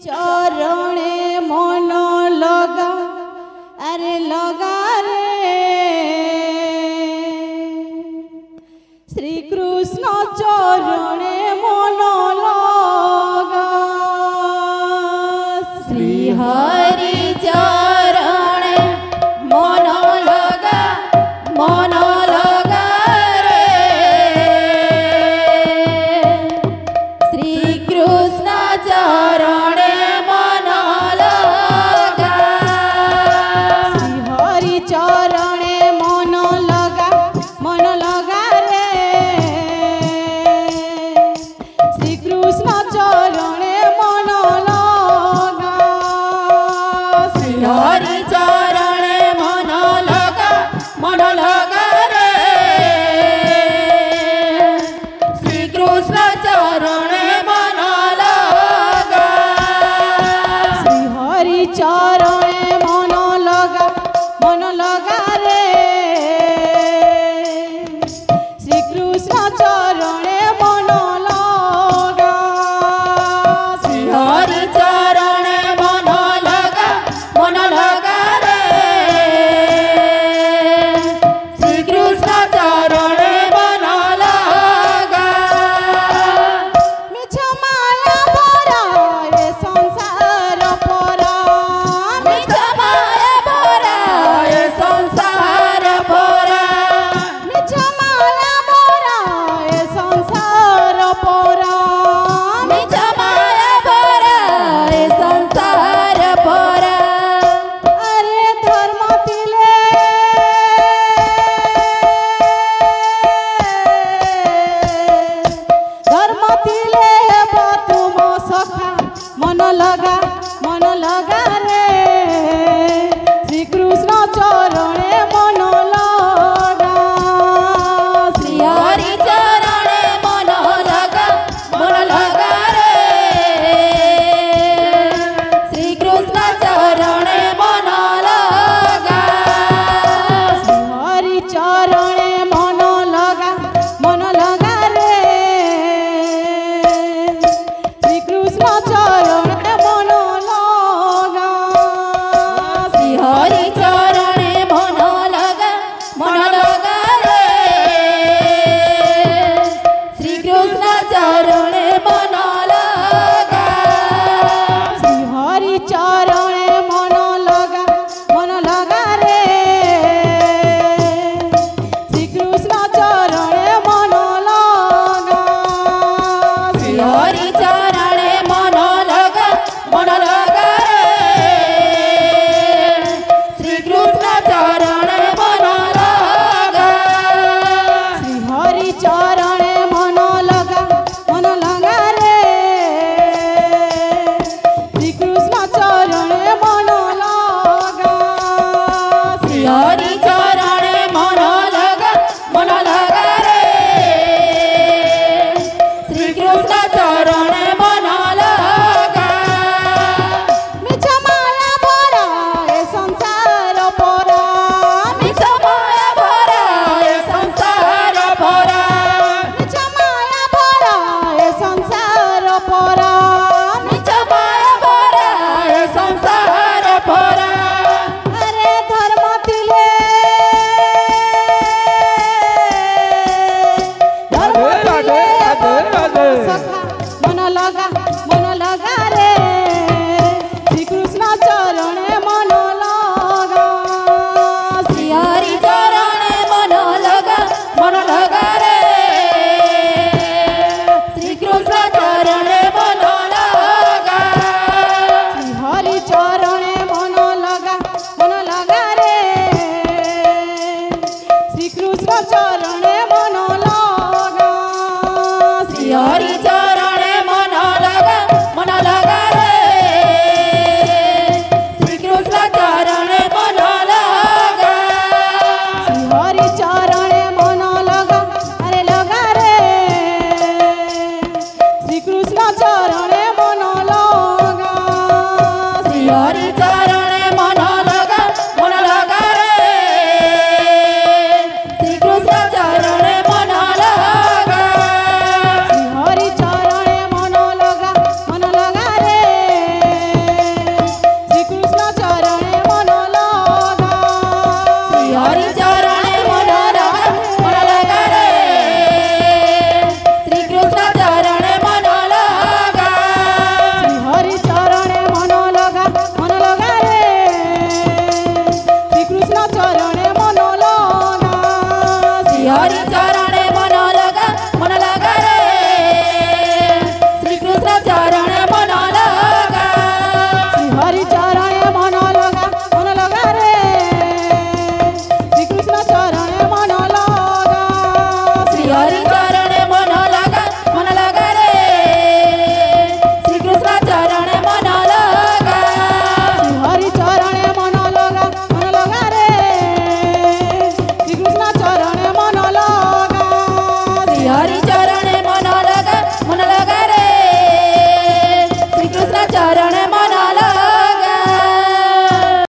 चरणे मन लगा अरे लगा रे श्री कृष्ण चरणे मन लगा श्री हरि चरणे मन लगा मन लगा रे श्री कृष्ण चरणे मन लगा श्री हरि चरणे मन लगा रे श्री कृष्ण चरणे मन लगा श्री हरि चरणे मन लगा रे श्री कृष्ण चरणे मन लगा श्री हरि चरणे मन लगा रे श्री कृष्ण चरणे मन लगा श्री हरि चरणे मन लगा रे श्री कृष्ण चरणे मन लगा मिछ माया भरा ए संसार परा मिछ माया भरा ए संसार परा मिछ माया भरा ए संसार परा मिछ माया भरा ए संसार परा अरे धर्म तिले तुम सखा मन लगा